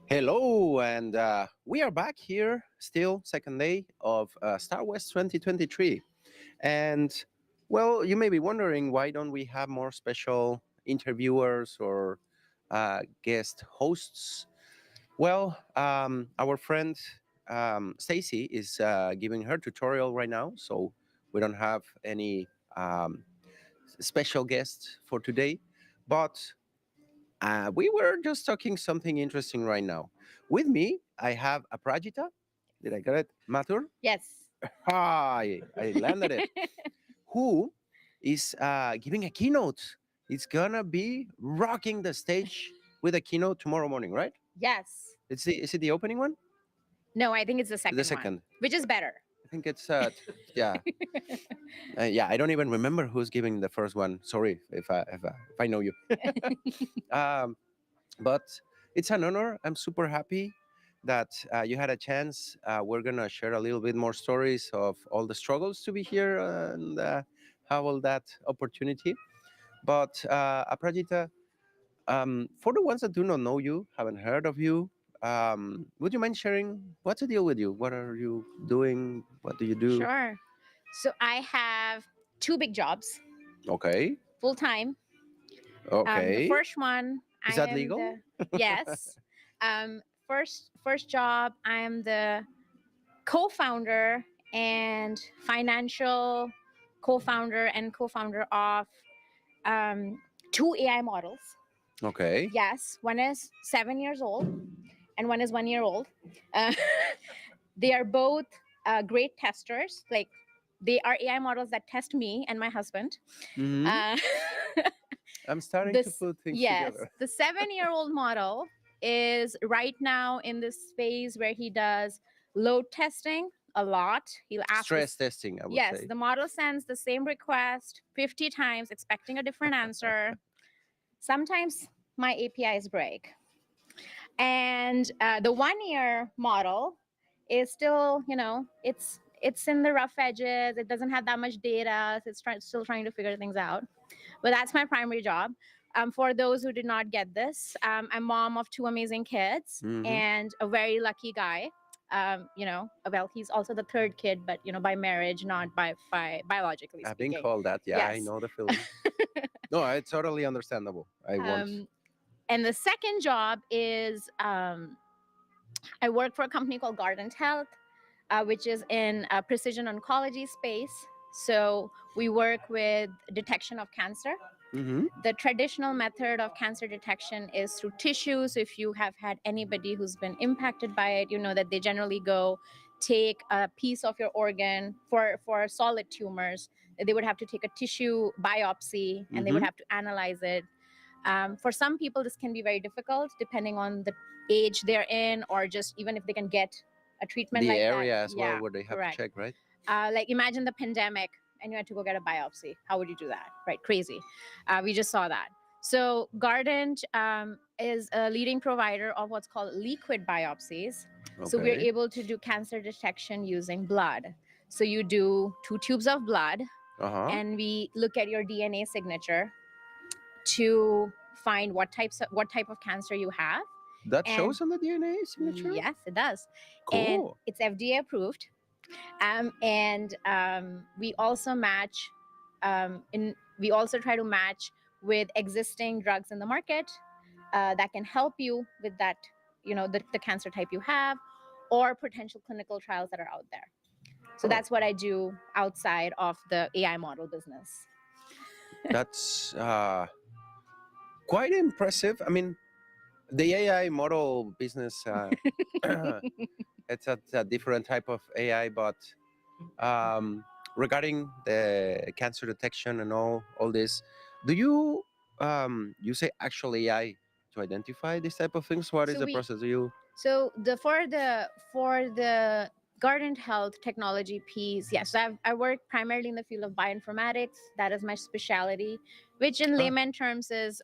Hello, and we are back here, still second day of StarWest 2023. And well, you may be wondering why don't we have more special interviewers or guest hosts? Well, our friend Stacy is giving her tutorial right now, so we don't have any special guests for today. But we were just talking something interesting right now. With me, I have Aprajita. Did I get it? Mathur? Yes. Hi, I landed it. Who is giving a keynote? It's gonna be rocking the stage with a keynote tomorrow morning, right? Yes. Is it the opening one? No, I think it's the The second one, second. which is better. I think it's yeah. Yeah, I don't even remember who's giving the first one. Sorry if I know you. um, but it's an honor. I'm super happy that you had a chance. We're gonna share a little bit more stories of all the struggles to be here and have all that opportunity. But Aprajita, for the ones that do not know you, haven't heard of you, would you mind sharing what's the deal with you? What are you doing? What do you do? Sure. So I have two big jobs, Okay, full time. The okay. first one, Is I that am legal? the yes. First job, I am the co-founder and financial co-founder and co-founder of two AI models. Okay. Yes, one is 7 years old and one is 1 year old. Uh, they are both great testers. Like they are AI models that test me and my husband. Hmm. Uh, I'm starting to this put things yes, together. the 7 year old model is right now in this phase where he does load testing a lot. He'll ask Stress us. testing, I would Yes, say. the model sends the same request 50 times, expecting a different answer. Sometimes my APIs break. And the 1 year model is still, it's in the rough edges. It doesn't have that much data. So it's still trying to figure things out. But that's my primary job. For those who did not get this, I'm mom of two amazing kids Hmm. and a very lucky guy. Well, he's also the third kid, but by marriage, not by biologically I've been speaking. called that. Yeah, I Yes. know the feeling. No, it's totally understandable. I won't. um, and the second job is I work for a company called Guardant Health, which is in precision oncology space. So we work with detection of cancer. Hmm. The traditional method of cancer detection is through tissue. So if you have had anybody who's been impacted by it, you know that they generally go take a piece of your organ for solid tumors. They would have to take a tissue biopsy and they would Hmm. have to analyze it. For some people, this can be very difficult depending on the age they're in, or just even if they can get a treatment The like that. area as well Yeah, where they have to correct. check, right? Like imagine the pandemic and you had to go get a biopsy. How would you do that? Right? Crazy. We just saw that. So Guardant is a leading provider of what's called liquid biopsies. So we're Okay. able to do cancer detection using blood. So you do 2 tubes of blood Uh huh. and we look at your DNA signature to find what type of cancer you have. That And shows on the DNA signature. yes, it does. And Cool. it's FDA approved. And we also match we also try to match with existing drugs in the market that can help you with that, the cancer type you have, or potential clinical trials that are out there. So Oh, that's what I do outside of the AI model business. that's quite impressive. I mean, the AI model business. It's a different type of AI, but um, regarding the cancer detection and all this, do you use actual AI to identify these type of things? What is So the we process? Do you So the Guardant Health technology piece, yes, I work primarily in the field of bioinformatics. That is my specialty, which in ah, layman terms is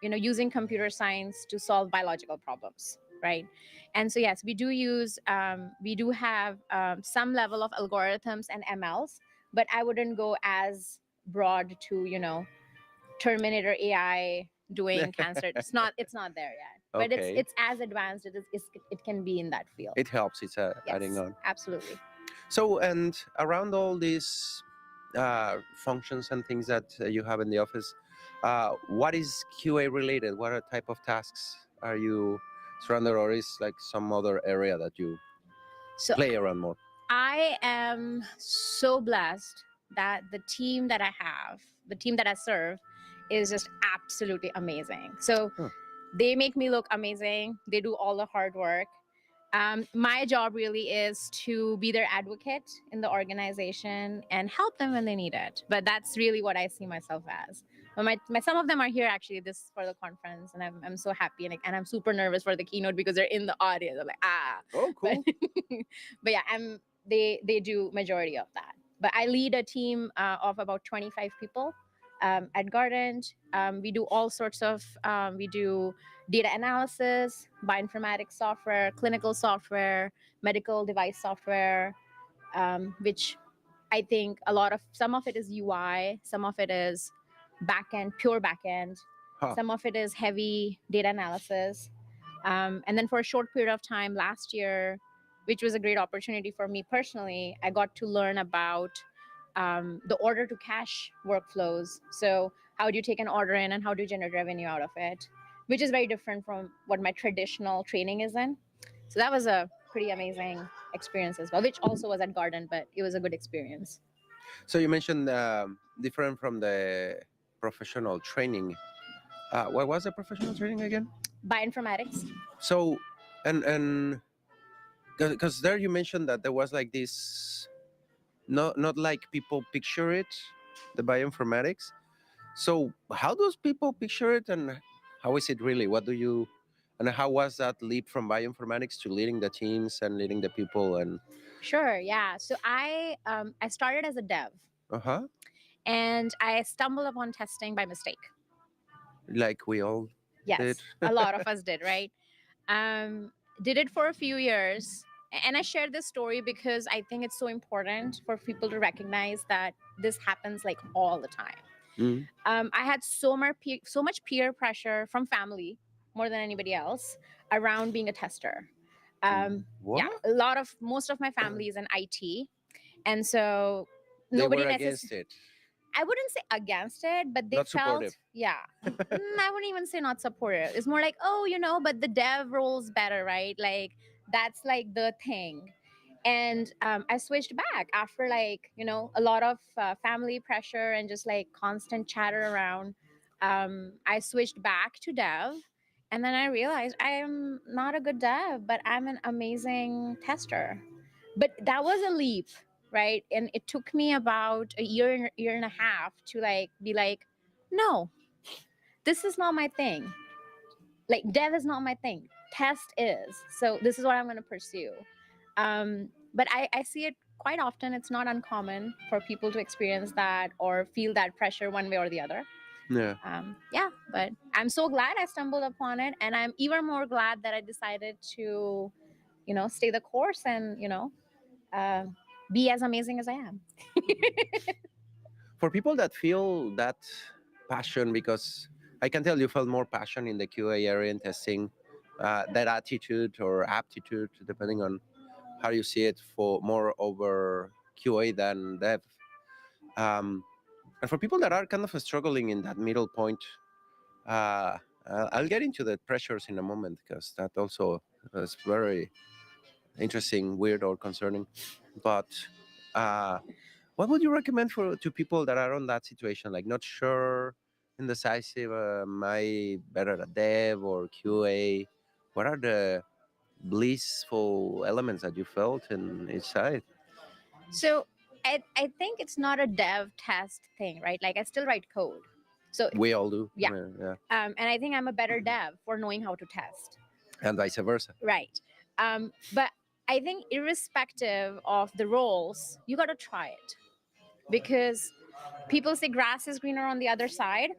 using computer science to solve biological problems, right? And so yes, we do have some level of algorithms and MLs, but I wouldn't go as broad to Terminator AI doing cancer. It's not there yet, but it's Okay. it's as advanced it can be in that field. It helps. It's adding Yes, on. absolutely. So, and around all these functions and things that you have in the office, what is QA related? What type of tasks are you surrounded, or is like some other area that you So play around more? I am so blessed that the team that I serve, is just absolutely amazing. So Huh. they make me look amazing. They do all the hard work. My job really is to be their advocate in the organization and help them when they need it. But that's really what I see myself as. But my some of them are here actually this for the conference, and I'm so happy, and I'm super nervous for the keynote because they're in the audience. I'm like Oh, but cool. but yeah, they do majority of that. But I lead a team of about 25 people at Gardent. We do all sorts of we do data analysis, bioinformatics software, clinical software, medical device software, which I think some of it is UI, some of it is backend, pure backend, Huh. some of it is heavy data analysis. And then for a short period of time last year, which was a great opportunity for me personally, I got to learn about the order to cash workflows. So, how do you take an order in and how do you generate revenue out of it, which is very different from what my traditional training is in. So, that was a pretty amazing experience as well, which also was at Garden, but it was a good experience. So you mentioned different from the professional training. What was the professional training again? Bioinformatics. So, and because there you mentioned that there was like this, not like people picture it, the bioinformatics. So how does people picture it, and how is it really? What do you, and how was that leap from bioinformatics to leading the teams and leading the people and? Sure, yeah. So I started as a dev, Uh huh. and I stumbled upon testing by mistake. Like we all did. Yes, a lot of us did, right? Did it for a few years. And I share this story because I think it's so important for people to recognize that this happens like all the time. Mm. I had so much peer pressure from family more than anybody else around being a tester. What? Yeah, most of my family is in IT, and so They were nobody against necessarily. it, I wouldn't say against it, but they not supportive. felt, yeah. I wouldn't even say not supportive. It's more like, oh, but the dev role's better, right? Like, that's like the thing. And I switched back after, like, a lot of family pressure and just like constant chatter around. I switched back to dev. And then I realized I am not a good dev, but I'm an amazing tester. But that was a leap, right? And it took me about a year and a half to like be like, no, this is not my thing. Like, dev is not my thing, test is. So this is what I'm going to pursue. But I see it quite often. It's not uncommon for people to experience that or feel that pressure one way or the other. Yeah. Yeah, but I'm so glad I stumbled upon it, and I'm even more glad that I decided to stay the course and uh, be as amazing as I am. For people that feel that passion, because I can tell you felt more passion in the QA area and testing, that attitude or aptitude, depending on how you see it, for more over QA than dev. Um, and for people that are kind of struggling in that middle point, uh, I'll get into the pressures in a moment because that also is very interesting, weird, or concerning. But uh, what would you recommend for to people that are on that situation, like not sure, indecisive? Am I better at dev or QA? What are the blissful elements that you felt in each side? So I think it's not a dev test thing, right? Like, I still write code. So We all do, yeah, yeah, and I think I'm a better dev for knowing how to test, and vice versa. right? But I think irrespective of the roles, you got to try it, because people say grass is greener on the other side.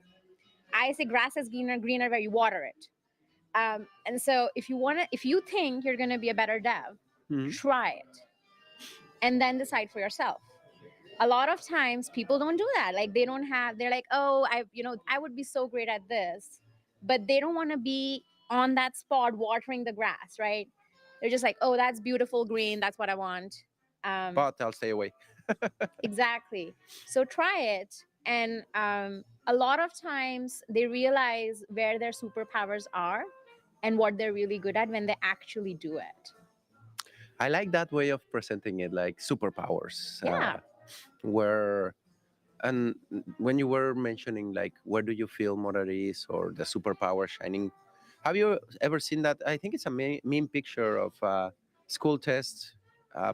I say grass is greener where you water it. And so if you think you're gonna be a better dev, Mhm. try it, and then decide for yourself. A lot of times people don't do that. Like, they're like, oh, I would be so great at this, but they don't want to be on that spot watering the grass, right? They're just like, oh, that's beautiful green, that's what I want. um, But I'll stay away. exactly. So try it. And a lot of times they realize where their superpowers are and what they're really good at when they actually do it. I like that way of presenting it, like superpowers, Yeah. where and when you were mentioning like where do you feel more at ease or the superpower shining, have you ever seen that? I think it's a meme picture of school test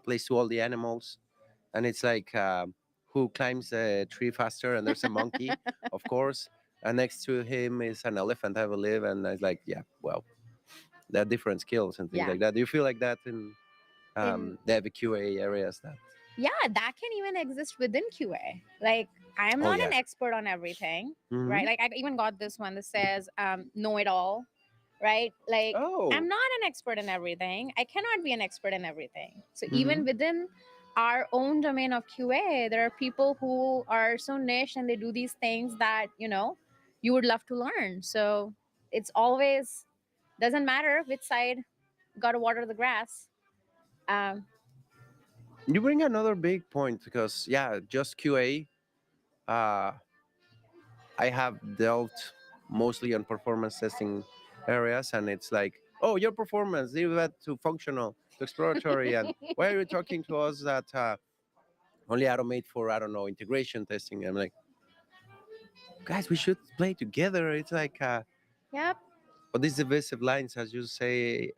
placed to all the animals, and it's like who climbs a tree faster, and there's a monkey, of course, and next to him is an elephant, I believe, and it's like, yeah, well, there are different skills and things Yeah. like that. Do you feel like that in In the QA areas? That Yeah, that can even exist within QA. Like, I'm oh not yeah. an expert on everything, Hmm. right? Like, I even got this one that says know it all, right? Like, Oh. I'm not an expert in everything. I cannot be an expert in everything. So Hmm. even within our own domain of QA, there are people who are so niche and they do these things that, you would love to learn. So it's always doesn't matter which side, got to water the grass. Um, You bring another big point because yeah, just QA. Uh, I have dealt mostly on performance testing areas, and it's like, oh, your performance, leave that to functional, to exploratory, and why are you talking to us that only automate for, I don't know, integration testing? I'm like, guys, we should play together. It's like, yep. but these divisive lines, as you say,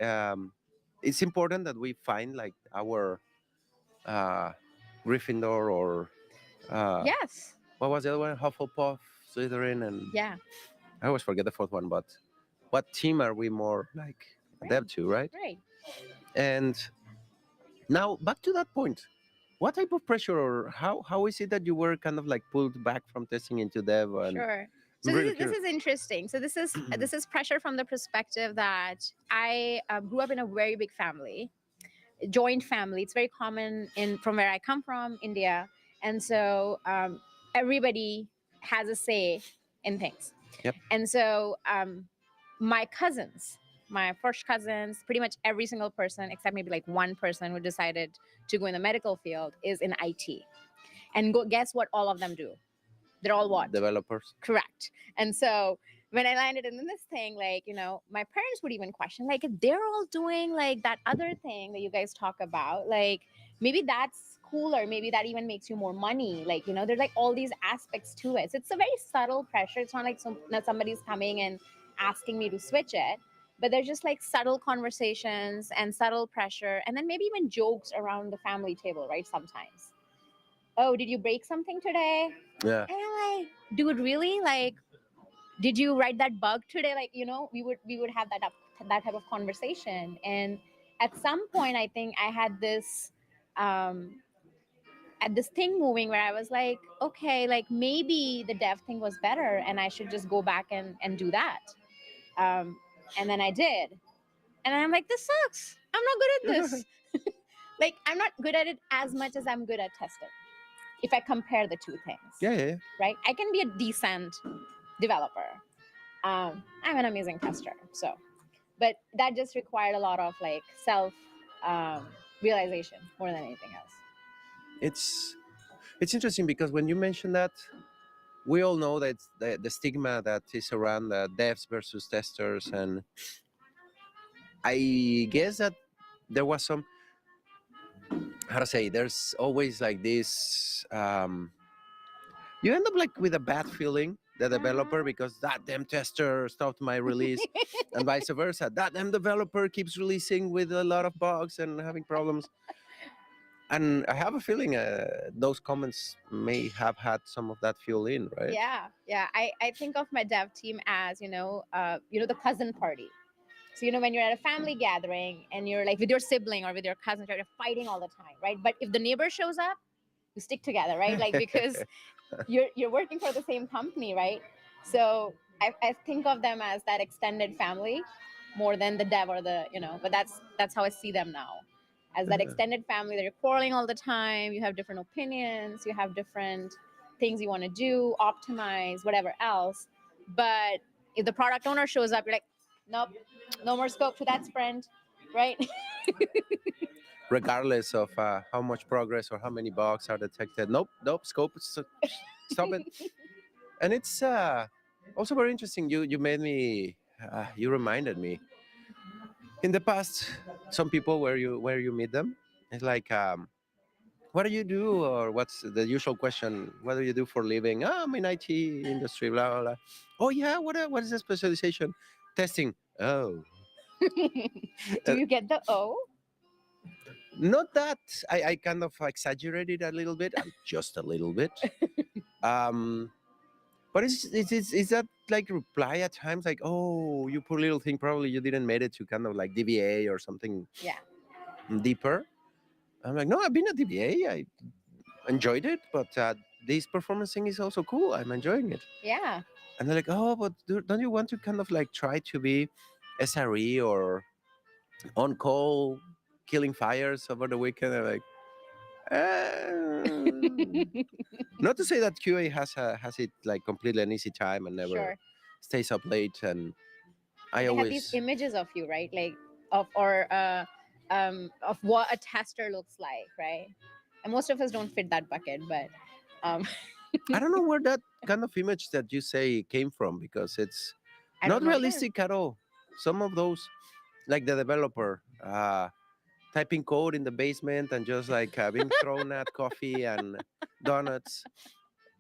it's important that we find like our uh, Gryffindor or uh, Yes. what was the other one? Hufflepuff, Slytherin, and Yeah. I always forget the fourth one. But what team are we more like Right. adept to, right? Right. And now back to that point. What type of pressure, or how is it that you were kind of like pulled back from testing into dev? And Sure. So I'm this really is this curious. is interesting. So this is pressure from the perspective that I grew up in a very big family, joint family. It's very common in from where I come from, India, and so everybody has a say in things. Yep. And so my cousins, my first cousins, pretty much every single person except maybe like one person who decided to go in the medical field is in IT. And guess what? All of them do. They're all what? Developers. Correct. And so when I landed in this thing, like, my parents would even question, like, if they're all doing like that other thing that you guys talk about, like, maybe that's cooler. Maybe that even makes you more money. Like, there's like all these aspects to it. So it's a very subtle pressure. It's not like that somebody's coming and asking me to switch it. But there's just like subtle conversations and subtle pressure. And then maybe even jokes around the family table, right? Sometimes. Oh, did you break something today? Yeah. And I'm like, dude, really? Like, did you write that bug today? Like, we would have that type of conversation. And at some point, I think I had this um at this thing moving where I was like, okay, like maybe the dev thing was better and I should just go back and do that. Um and then I did. And I'm like, this sucks. I'm not good at this. Like, I'm not good at it as much as I'm good at testing. If I compare the two things, Yeah, yeah. right? I can be a decent developer. I'm an amazing tester. So, but that just required a lot of like self um, realization more than anything else. It's it's interesting because when you mention that, we all know that the stigma that is around devs versus testers, and I guess that there was some, how to say, there's always like this you end up like with a bad feeling, the developer, Uh-huh. because that damn tester stopped my release, and vice versa, that damn developer keeps releasing with a lot of bugs and having problems. And I have a feeling those comments may have had some of that fuel in, right? Yeah, yeah. I think of my dev team as the cousin party. So when you're at a family gathering and you're like with your sibling or with your cousins, you're fighting all the time, right? But if the neighbor shows up, you stick together, right? Like, because you're working for the same company, right? So I think of them as that extended family more than the dev or but that's how I see them now, as that extended family that you're quarreling all the time. You have different opinions, you have different things you want to do, optimize, whatever else. But If the product owner shows up, you're like, nope, no more scope to that sprint, right? Regardless of how much progress or how many bugs are detected. Nope, nope, scope, stop it. And it's also very interesting. You made me, you reminded me. In the past, some people where you meet them, it's like, what do you do, or what's the usual question? What do you do for a living? Oh, I'm in IT industry, blah blah blah. Oh yeah, what is the specialization? Testing. Oh, Do uh, you get the O? not that I kind of exaggerated a little bit, just a little bit. Um, but is that like reply at times like, oh, you poor little thing, probably you didn't made it to kind of like DBA or something Yeah. deeper. I'm like, no, I've been at DBA. I enjoyed it, but this performance thing is also cool. I'm enjoying it. Yeah. And they're like, oh, but don't you want to kind of like try to be SRE or on call, killing fires over the weekend? I'm like, "Eh." Not to say that QA has it like completely an easy time and never Sure. stays up late. And But I they have these always, images of you, right? Like of what a tester looks like, right? And most of us don't fit that bucket, but um, I don't know where that kind of image that you say came from, because it's I not don't know either. realistic at all. Some of those, like the developer, typing code in the basement and just like being thrown at coffee and donuts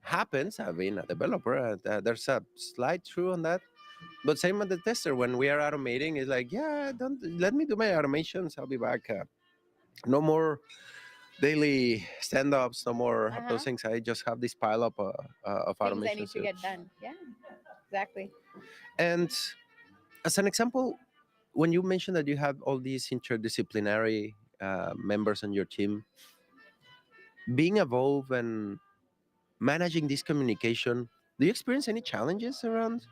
happens. I've been a developer. There's a slight true on that. But same with the tester. When we are automating, it's like, yeah, don't let me do my automations. I'll be back. No more daily stand-ups. No more Uh of those huh. things. I just have this pile up of Things I automations need to too. get done. Yeah, exactly. And as an example, when you mentioned that you have all these interdisciplinary members on your team, being involved and managing this communication, do you experience any challenges around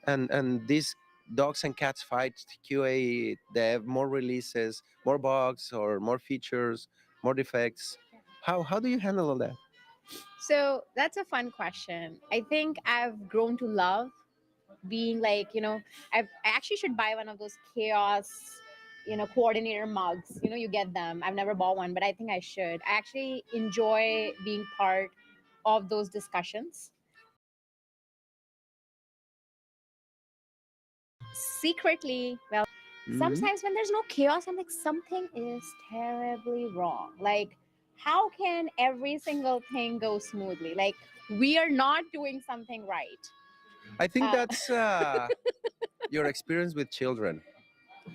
and these dogs and cats fight, QA dev, more releases, more bugs or more features, more defects? How do you handle all that? So that's a fun question. I think I've grown to love being like, I actually should buy one of those chaos, coordinator mugs. You get them. I've never bought one, but I think I should. I actually enjoy being part of those discussions. Secretly, well, Hmm. sometimes when there's no chaos, I'm like, something is terribly wrong. Like, how can every single thing go smoothly? Like, we are not doing something right. I think Uh, that's your experience with children.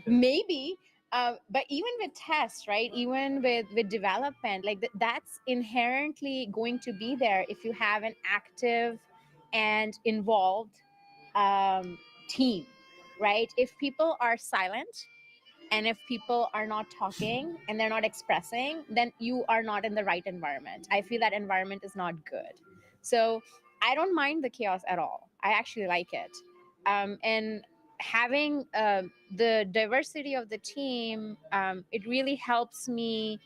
maybe, but even with tests, right? Even with development, like that's inherently going to be there if you have an active and involved team, right? If people are silent, and if people are not talking and they're not expressing, then you are not in the right environment. I feel that environment is not good. So I don't mind the chaos at all. I actually like it. And having the diversity of the team, it really helps me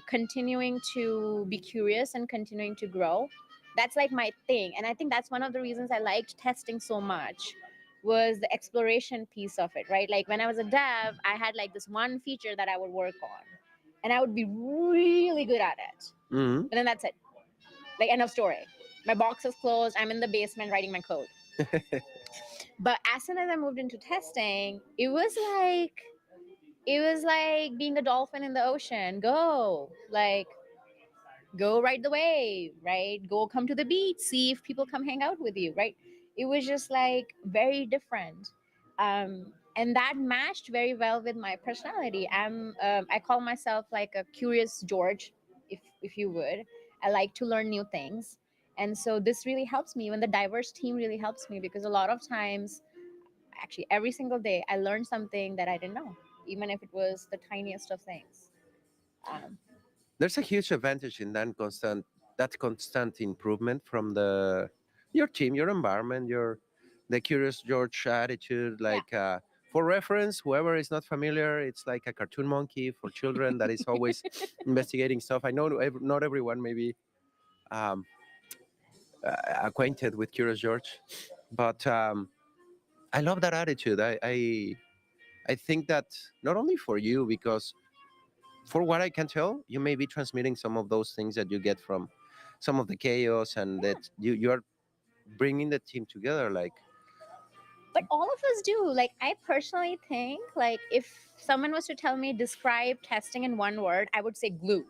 continuing to be curious and continuing to grow. That's like my thing, and I think that's one of the reasons I liked testing so much, was the exploration piece of it, right? Like when I was a dev, I had like this one feature that I would work on, and I would be really good at it, Hmm. but then that's it. Like, end of story. My box is closed, I'm in the basement writing my code. But as soon as I moved into testing, it was like being a dolphin in the ocean. Go ride the wave, right? Go come to the beach, see if people come hang out with you, right? It was just like very different. And that matched very well with my personality. I call myself like a curious George, if you would. I like to learn new things. And so this really helps me. When the diverse team really helps me, because a lot of times, actually every single day, I learn something that I didn't know, even if it was the tiniest of things. Um, There's a huge advantage in that constant improvement from the your team, your environment, your the curious George attitude. yeah. Like for reference, whoever is not familiar, it's like a cartoon monkey for children that is always investigating stuff. I know not everyone may be um, acquainted with Curious George, but I love that attitude. I think that not only for you, because for what I can tell, you may be transmitting some of those things that you get from some of the chaos, and that you are bringing the team together. Like, But all of us do. Like, I personally think, like, if someone was to tell me describe testing in one word, I would say glue,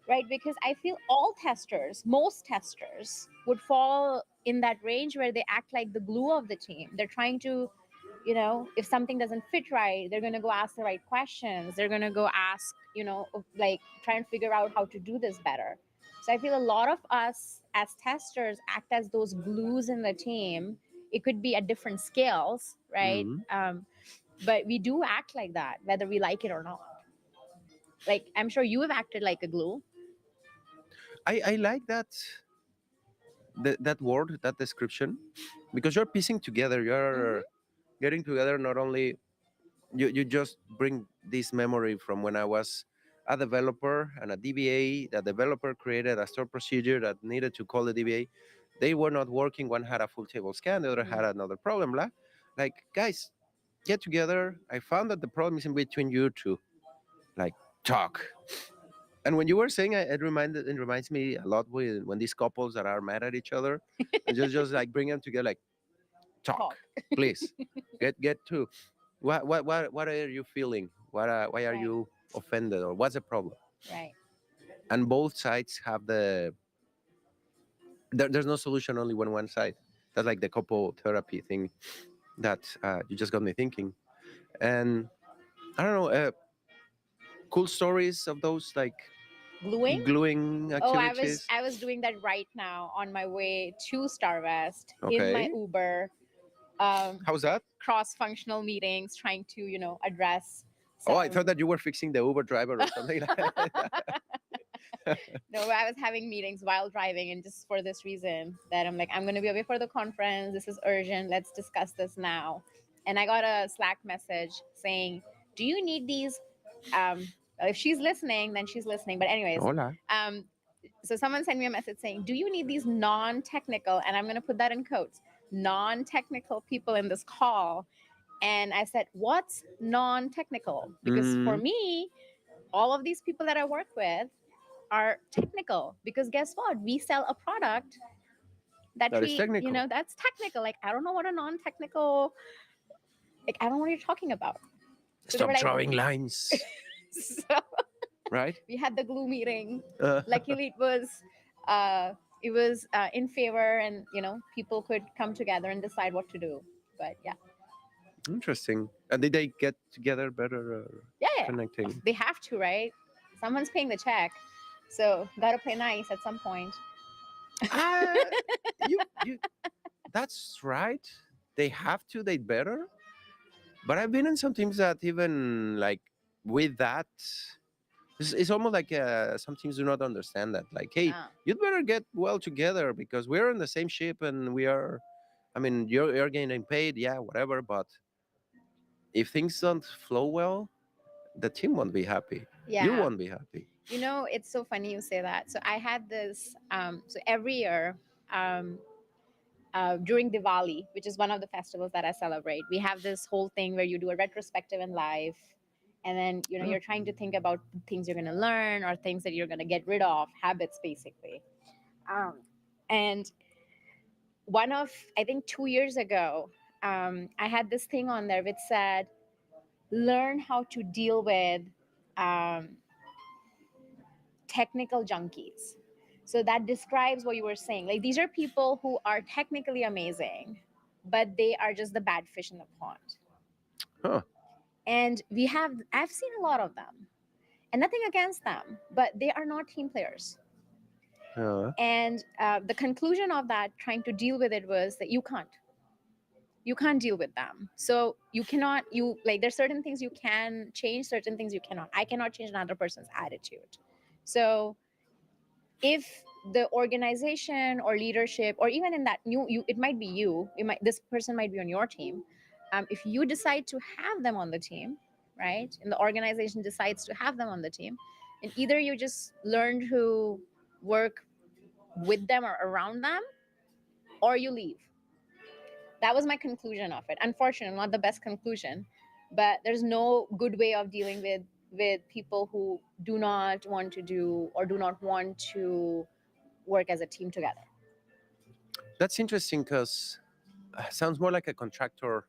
right? Because I feel all testers, most testers, would fall in that range where they act like the glue of the team. They're trying to, if something doesn't fit right, they're going to go ask the right questions. They're going to go ask, like, try and figure out how to do this better. So I feel a lot of us as testers act as those glues in the team. It could be at different scales, right? mhm. But we do act like that, whether we like it or not. Like, I'm sure you have acted like a glue. I like that word, that description, because you're piecing together. You're Mm-hmm. getting together. Not only you just bring this memory from when I was a developer and a DBA. The developer created a store procedure that needed to call the DBA. They were not working. One had a full table scan, the other had another problem. Blah. Like, guys, get together. I found that the problem is in between you two. Like, talk. And when you were saying it reminds me a lot when these couples that are mad at each other, and just like bring them together, like, talk, Talk. please, get to what are you feeling? Why are Right. you offended, or what's the problem? Right. And both sides have there's no solution only when one side. That's like the couple therapy thing that you just got me thinking. And I don't know, cool stories of those like Gluing. gluing Oh, I was activities. I was doing that right now on my way to StarWest in my Okay, Uber. how's that? Cross-functional meetings, trying to address Oh, I some. thought that you were fixing the Uber driver or something like that. No, I was having meetings while driving, and just for this reason that I'm like, I'm going to be away for the conference. This is urgent. Let's discuss this now. And I got a Slack message saying, "Do you need these?" If she's listening, then she's listening. But anyways, Hola. um, so someone sent me a message saying, "Do you need these non-technical?" And I'm going to put that in quotes, non-technical people in this call. And I said, "What's non-technical?" Because for Mm, me, all of these people that I work with are technical, because guess what, we sell a product that that is technical. that's technical. Like, I don't know what a non-technical, like, I don't know what you're talking about. So they were Stop like, drawing lines, so right? we had the glue meeting. Uh, Luckily uh it was in favor, and people could come together and decide what to do. But yeah. Interesting. And did they get together better, Yeah, yeah, yeah. connecting? They have to, right? Someone's paying the check, so gotta play nice at some point. Ah, you. That's right. They have to. They better. But I've been in some teams that even like with that, it's almost like some teams do not understand that. Like, hey, Ah, you'd better get well together because we're in the same ship and we are. I mean, you're getting paid, yeah, whatever. But if things don't flow well, the team won't be happy. You yeah. won't be happy. It's so funny you say that. So I had this. So every year, um, during Diwali, which is one of the festivals that I celebrate, we have this whole thing where you do a retrospective in life, and then Oh. you're trying to think about things you're going to learn or things that you're going to get rid of, habits basically. Um, and one of, I think, 2 years ago, I had this thing on there which said, learn how to deal with um, technical junkies. So that describes what you were saying. Like, these are people who are technically amazing, but they are just the bad fish in the pond. Huh. And I've seen a lot of them, and nothing against them, but they are not team players. Uh, And the conclusion of that, trying to deal with it, was that you can't deal with them. So you cannot, like, there's certain things you can change, certain things you cannot. I cannot change another person's attitude. So if the organization or leadership, or even in that you it might be this person might be on your team, if you decide to have them on the team, right, and the organization decides to have them on the team, and either you just learn to work with them or around them, or you leave. That was my conclusion of it. Unfortunately, not the best conclusion, but there's no good way of dealing with people who do not want to do or do not want to work as a team together. That's interesting because sounds more like a contractor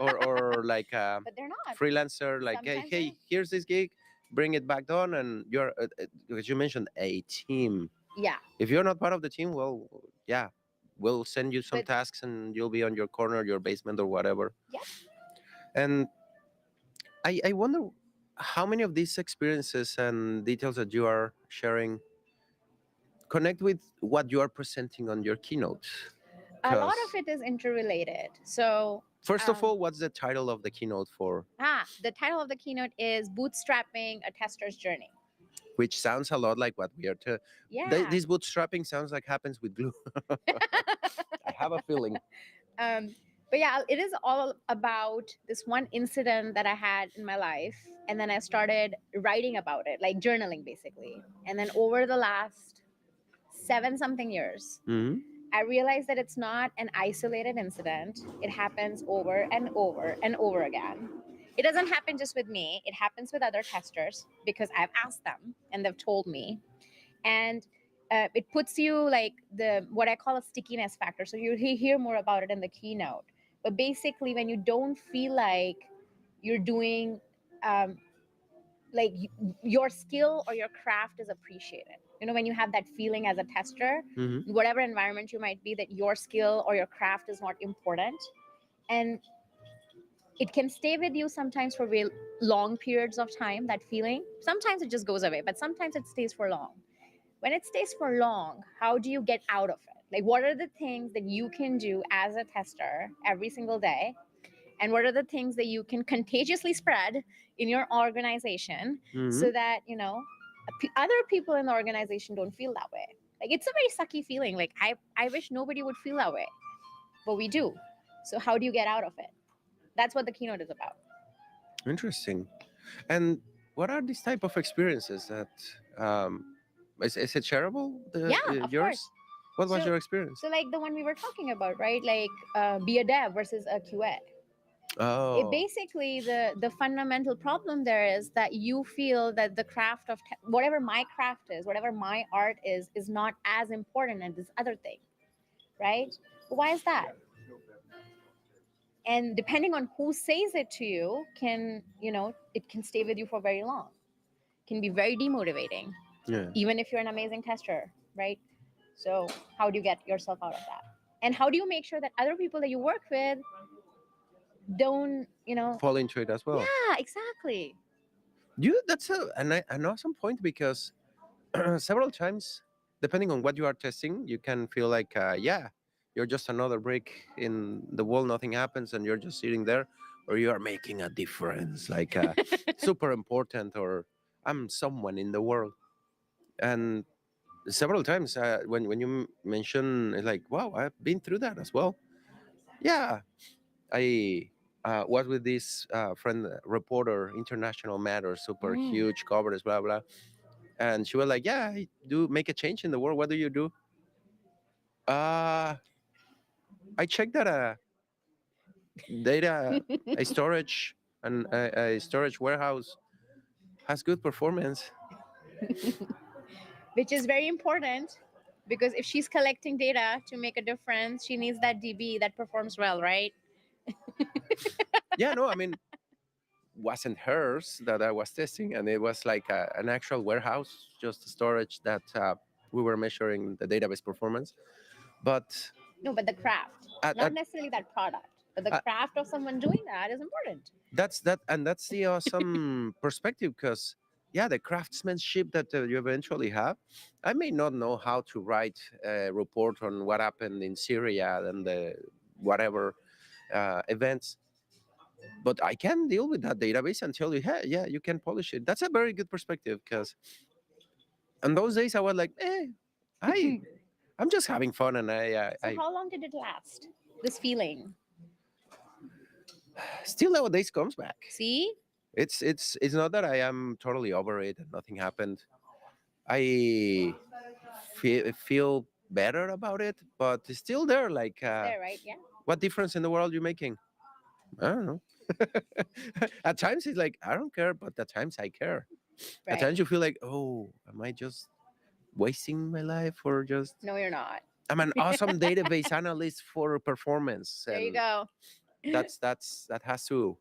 or like a But they're not. freelancer. Like, hey, Sometimes they're hey, here's this gig, bring it back down, and you're because you mentioned a team. yeah. If you're not part of the team, well, yeah, we'll send you some But tasks, and you'll be on your corner, your basement, or whatever. yeah. And I wonder how many of these experiences and details that you are sharing connect with what you are presenting on your keynote. A lot Because of it is interrelated. So first of all, what's the title of the keynote for? the title of the keynote is Bootstrapping a Tester's Journey. Which sounds a lot like what we are. Yeah. This bootstrapping sounds like happens with glue. I have a feeling. um, but yeah, it is all about this one incident that I had in my life. And then I started writing about it, like journaling basically. And then over the last 7 something years, Hmm. I realized that it's not an isolated incident. It happens over and over and over again. It doesn't happen just with me, it happens with other testers because I've asked them and they've told me. And it puts you like the what I call a stickiness factor. So you hear more about it in the keynote. But basically, when you don't feel like you're doing um, like your skill or your craft is appreciated, when you have that feeling as a tester, Hmm. whatever environment you might be, that your skill or your craft is not important, and it can stay with you sometimes for real long periods of time. That feeling sometimes it just goes away, but sometimes it stays for long. When it stays for long, how do you get out of it? Like, what are the things that you can do as a tester every single day? And what are the things that you can contagiously spread in your organization Hmm. so that, other people in the organization don't feel that way? Like, it's a very sucky feeling. Like, I wish nobody would feel that way, but we do. So, how do you get out of it? That's what the keynote is about. Interesting. And what are these type of experiences that is it shareable? Yeah, The of course. yours? What was So, your experience? so like the one we were talking about, right? Like, be a dev versus a QA. It Oh. basically, the fundamental problem there is that you feel that the craft of whatever my craft is, whatever my art is not as important as this other thing, right? But why is that? And depending on who says it to you, it can stay with you for very long. Can be very demotivating, Yeah. even if you're an amazing tester, right? So how do you get yourself out of that? And how do you make sure that other people that you work with don't, Fall into it as well. yeah, exactly. You that's an awesome point because several times, depending on what you are testing, you can feel like, yeah, you're just another brick in the wall, nothing happens, and you're just sitting there, or you are making a difference, like super important, or I'm someone in the world. And several times, when you mention, it's like, wow, I've been through that as well. Yeah, I was with this friend, reporter, international matters, super Mm. huge coverage, blah blah. And she was like, "Yeah, I do make a change in the world. What do you do?" Uh, I checked that data, a storage, and a storage warehouse has good performance. Which is very important because if she's collecting data to make a difference, she needs that DB that performs well, right? Yeah, no, I mean, wasn't hers that I was testing, and it was like an actual warehouse, just storage that we were measuring the database performance. But No, but the craft, at, not at, necessarily that product, but the at, craft of someone doing that is important. that's the awesome perspective because yeah, the craftsmanship that you eventually have. I may not know how to write a report on what happened in Syria and the whatever events, but I can deal with that database and tell you, hey, yeah, you can polish it. That's a very good perspective because on those days I was like, I I'm just having fun, and So, how long did it last? This feeling. still nowadays comes back. See? It's not that I am totally over it and nothing happened. I feel better about it, but it's still there. Like It's there, right? Yeah. What difference in the world you making? I don't know. At times it's like I don't care, but at times I care. At Right. times you feel like, oh, am I just wasting my life or just No, you're not. I'm an awesome database analyst for performance, There you and go. that has to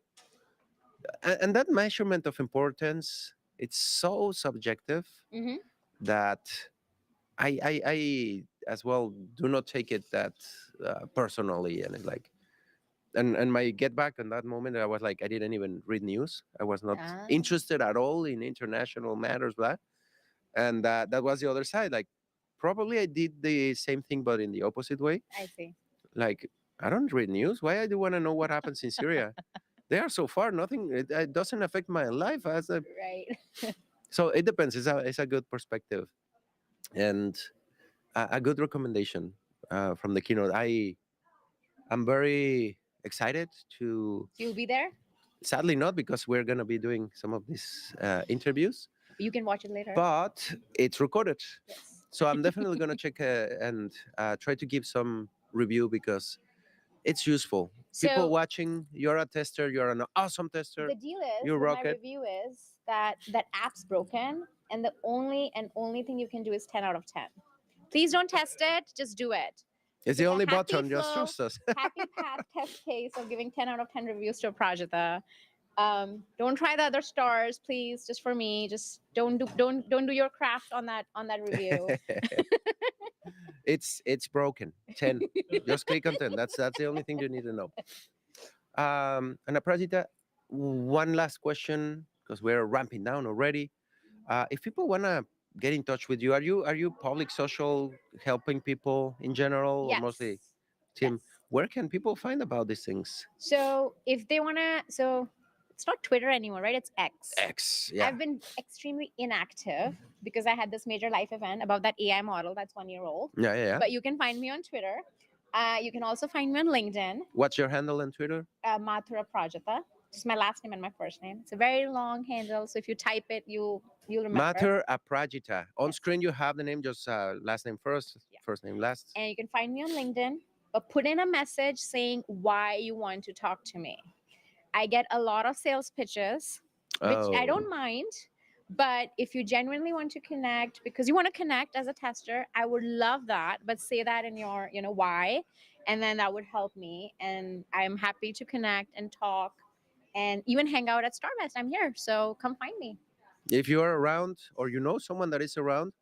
and that measurement of importance, it's so subjective Hmm. that I as well do not take it that personally, and it's like and my get back on that moment, I was like I didn't even read news. I was not Ah, interested at all in international matters, blah. And that was the other side. Like probably I did the same thing, but in the opposite way. I see. Like I don't read news. Why I do want to know what happens in Syria? They are so far nothing. It doesn't affect my life as a. Right. So it depends. It's a good perspective and a good recommendation from the keynote. I'm very excited to. So you'll be there. Sadly, not because we're gonna be doing some of these interviews, You can watch it later. but it's recorded. Yes. So I'm definitely gonna check and try to give some review because it's useful. People So watching, you're a tester, you're an awesome tester, the deal is, you with my rock it. review is that app's broken, and the only thing you can do is 10 out of 10. Please don't test it. Just do it. It's the It's a only happy button, just flow, trust us. happy path test case of giving 10 out of 10 reviews to Aprajita. Don't try the other stars, please. Just for me, just don't do your craft on that review. It's broken. 10. Just click on 10. That's the only thing you need to know. And Aprajita, one last question because we're ramping down already. If people wanna get in touch with you, are you public social helping people in general or Yes. mostly Yes. Tim? Where can people find about these things? So if they wanna, so it's not Twitter anymore, right? It's X. X, yeah. I've been extremely inactive because I had this major life event about that AI model that's 1 year old. Yeah, yeah, yeah. But you can find me on Twitter. You can also find me on LinkedIn, What's your handle on Twitter? Mathur Aprajita. It's my last name and my first name. It's a very long handle, so if you type it, you'll remember. Mathur Aprajita. On Yes. screen, you have the name, just last name first, Yeah. first name last. And you can find me on LinkedIn, but put in a message saying why you want to talk to me. I get a lot of sales pitches, which I Oh. don't mind. But if you genuinely want to connect, because you want to connect as a tester, I would love that. But say that in your, why, and then that would help me. And I'm happy to connect and talk and even hang out at StarWest. I'm here, so come find me. If you are around or you know someone that is around,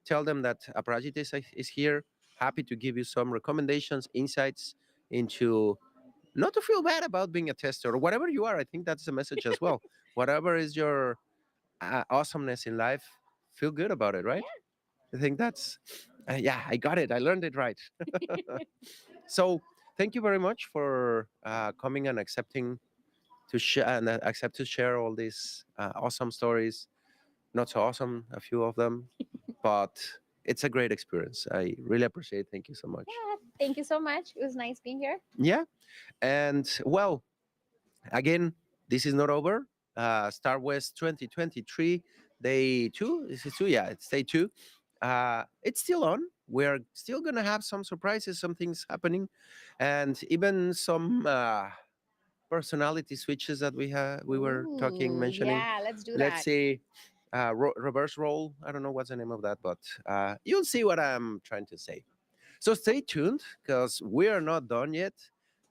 tell them that Aprajita is here. Happy to give you some recommendations, insights into not to feel bad about being a tester or whatever you are. I think that's the message as well. Whatever is your awesomeness in life, feel good about it, right? I think that's, yeah, I got it. I learned it right. So thank you very much for coming and accepting to share and accept to share all these awesome stories. Not so awesome, a few of them, but it's a great experience. I really appreciate it. Thank you so much. Yeah, thank you so much. It was nice being here. Yeah. And well, again, this is not over. StarWest 2023, day two. This is two. Yeah, it's day two. It's still on. We're still gonna have some surprises, some things happening, and even some personality switches that we were talking, Ooh, mentioning. yeah, let's do Let's that. see. Reverse role. I don't know what's the name of that, but you'll see what I'm trying to say. So stay tuned because we are not done yet.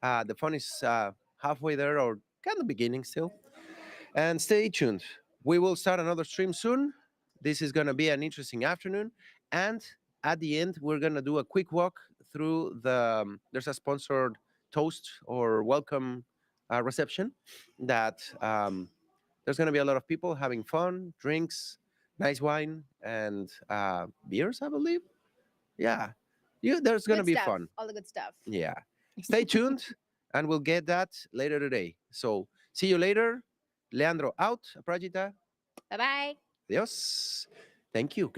The fun is halfway there or kind of beginning still. And stay tuned. We will start another stream soon. This is going to be an interesting afternoon. And at the end, we're going to do a quick walk through there's a sponsored toast or welcome reception that there's going to be a lot of people having fun, drinks, nice wine, and beers, I believe. Yeah. There's going to Good be stuff. fun. All the good stuff. Yeah. Stay tuned and we'll get that later today. So see you later. Leandro out. Aprajita. Bye bye. Adios. Thank you.